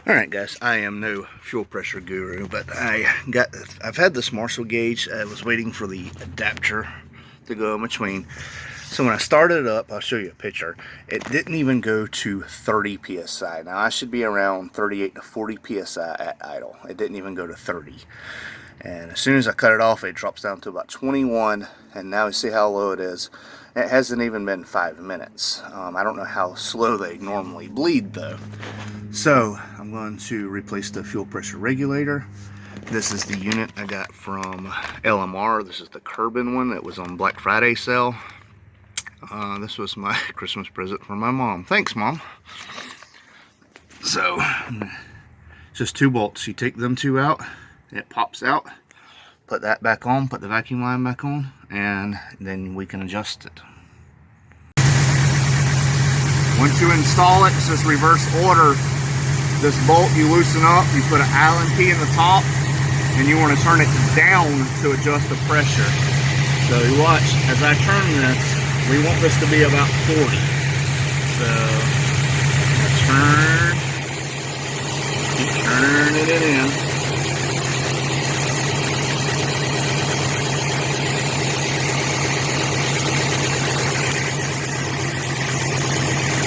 Alright guys, I am no fuel pressure guru, but I've had this Marshall gauge. I was waiting for the adapter to go in between. So when I started it up, I'll show you a picture. It didn't even go to 30 psi. Now I should be around 38 to 40 psi at idle. It didn't even go to 30. And as soon as I cut it off, it drops down to about 21, and now you see how low it is. It hasn't even been 5 minutes. I don't know how slow they normally bleed though. So I'm going to replace the fuel pressure regulator. This is the unit I got from LMR. This is the Kirban one that was on Black Friday sale. This was my Christmas present for my mom. Thanks, Mom. So it's just 2 bolts. You take them 2 out, it pops out. Put that back on, put the vacuum line back on, and then we can adjust it. Once you install it, it's just reverse order. This bolt you loosen up, you put an Allen key in the top, and you want to turn it down to adjust the pressure. So you watch, as I turn this, we want this to be about 40. So turn, keep turning it in.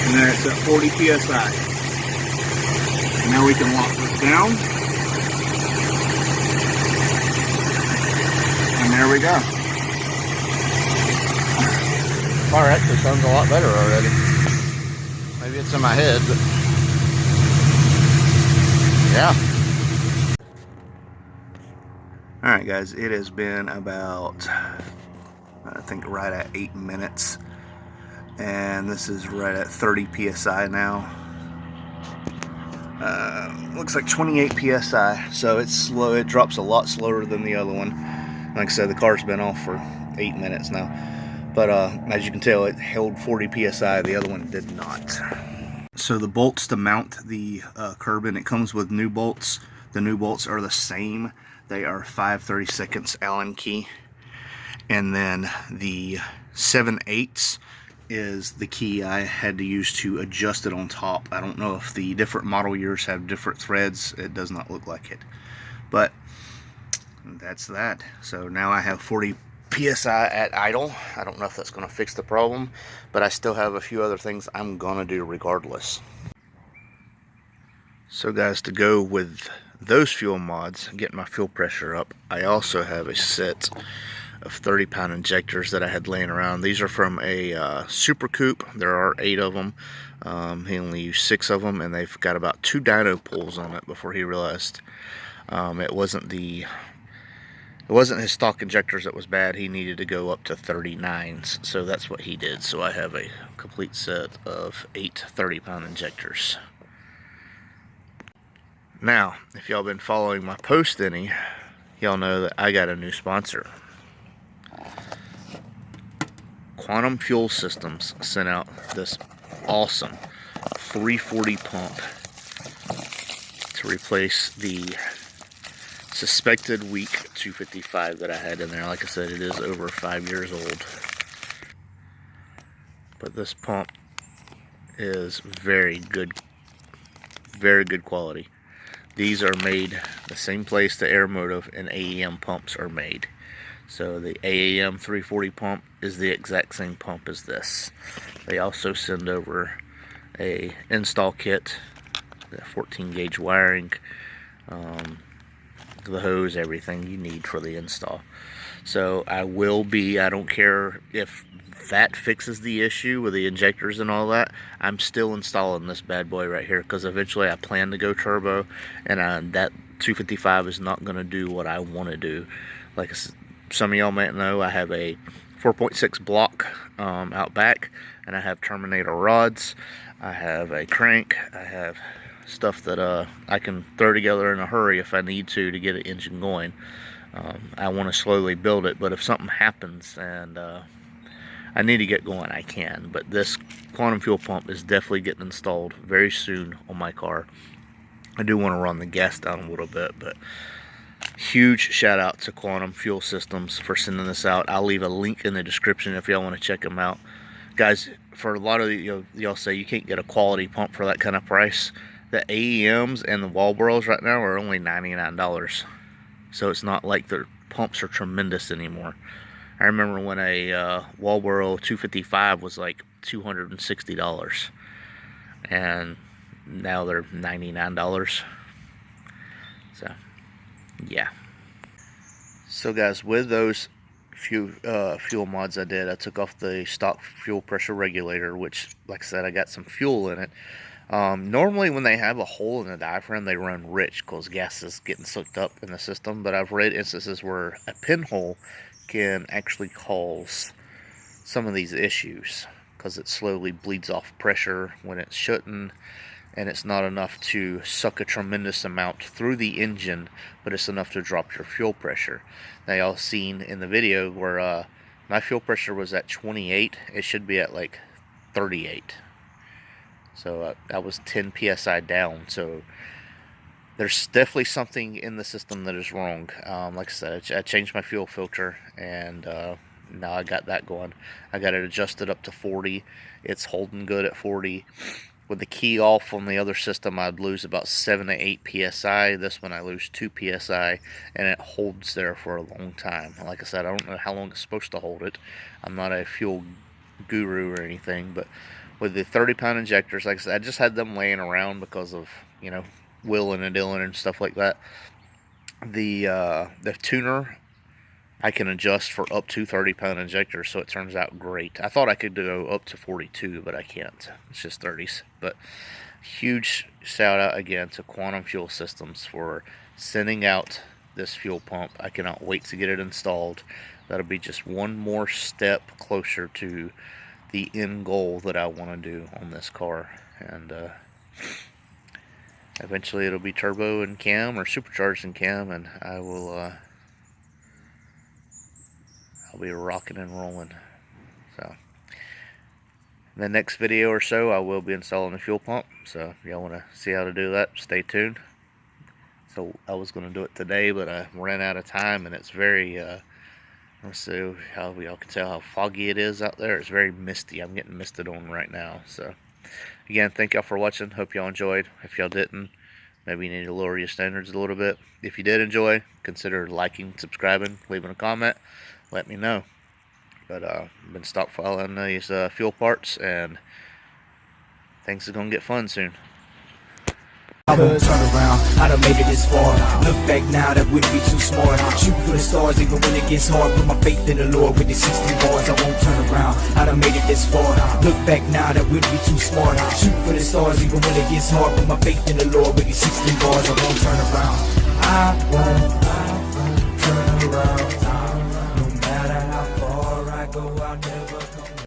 And there it's at 40 psi. Now we can lock this down. And there we go. Car actually sounds a lot better already. Maybe it's in my head, but yeah. Alright guys, it has been about, I think right at 8 minutes. And this is right at 30 psi now. Looks like 28 psi, so it's slow. It drops a lot slower than the other one. Like I said, the car's been off for 8 minutes now, but as you can tell, it held 40 psi. The other one did not. So the bolts to mount the Kirban, it comes with new bolts. The new bolts are the same. They are 5/32 Allen key, and then the 7/8 is the key I had to use to adjust it on top. I don't know if the different model years have different threads. It does not look like it, but that's that. So now I have 40 psi at idle. I don't know if that's going to fix the problem, but I still have a few other things I'm going to do regardless. So guys, to go with those fuel mods, getting my fuel pressure up, I also have a set of 30-pound injectors that I had laying around. These are from a Super Coupe. There are 8 of them. He only used 6 of them, and they've got about 2 dyno pulls on it before he realized it wasn't his stock injectors that was bad. He needed to go up to 39s, so that's what he did. So I have a complete set of 8 30-pound injectors. Now, if y'all been following my post any, y'all know that I got a new sponsor. Quantum Fuel Systems sent out this awesome 340 pump to replace the suspected weak 255 that I had in there. Like I said, it is over 5 years old. But this pump is very good quality. These are made the same place the Aeromotive and AEM pumps are made. So the AEM 340 pump is the exact same pump as this. They also send over a install kit, the 14 gauge wiring, the hose, everything you need for the install. So I don't care if that fixes the issue with the injectors and all that, I'm still installing this bad boy right here, because eventually I plan to go turbo, and that 255 is not going to do what I want to do. Like some of y'all might know, I have a 4.6 block out back, and I have Terminator rods, I have a crank, I have stuff that I can throw together in a hurry if I need to get an engine going. I want to slowly build it, but if something happens and I need to get going, I can. But this quantum fuel pump is definitely getting installed very soon on my car. I do want to run the gas down a little bit, but huge shout out to Quantum Fuel Systems for sending this out. I'll leave a link in the description if y'all want to check them out. Guys, for a lot of y'all say you can't get a quality pump for that kind of price. The AEMs and the Walboros right now are only $99. So it's not like their pumps are tremendous anymore. I remember when a Walboro 255 was like $260. And now they're $99. So, yeah. So guys, with those fuel mods I did, I took off the stock fuel pressure regulator, which, like I said, I got some fuel in it. Normally when they have a hole in the diaphragm, they run rich because gas is getting soaked up in the system, but I've read instances where a pinhole can actually cause some of these issues because it slowly bleeds off pressure when it shouldn't, and it's not enough to suck a tremendous amount through the engine, but it's enough to drop your fuel pressure. Now y'all seen in the video where my fuel pressure was at 28, it should be at like 38. So that was 10 psi down. So there's definitely something in the system that is wrong. Like I said, I changed my fuel filter, and now I got that going. I got it adjusted up to 40. It's holding good at 40. With the key off on the other system, I'd lose about 7 to 8 psi. This one I lose 2 psi, and it holds there for a long time. Like I said, I don't know how long it's supposed to hold it. I'm not a fuel guru or anything, but with the 30-pound injectors, like I said, I just had them laying around because of, you know, wheeling and dealing and stuff like that. The tuner, I can adjust for up to 30-pound injectors, so it turns out great. I thought I could go up to 42, but I can't. It's just 30s. But huge shout out again to Quantum Fuel Systems for sending out this fuel pump. I cannot wait to get it installed. That'll be just one more step closer to the end goal that I want to do on this car. And eventually it'll be turbo and cam or supercharged and cam, and I will I'll be rocking and rolling. So in the next video or so, I will be installing a fuel pump. So if y'all want to see how to do that, stay tuned. So I was going to do it today, but I ran out of time, and it's very let's see how y'all can tell how foggy it is out there. It's very misty. I'm getting misted on right now. So again, thank y'all for watching. Hope y'all enjoyed. If y'all didn't, maybe you need to lower your standards a little bit. If you did enjoy, consider liking, subscribing, leaving a comment. Let me know. But I've been stockpiling these fuel parts, and things are gonna get fun soon. I won't turn around, I done made it this far. Look back now, that wouldn't be too smart. Shoot for the stars even when it gets hard. Put my faith in the Lord with these 16 bars. I won't turn around, I done made it this far. Look back now, that wouldn't be too smart. Shoot for the stars even when it gets hard. Put my faith in the Lord with these 16 bars. I won't turn around, I won't turn around. No matter how far I go, I'll never come back.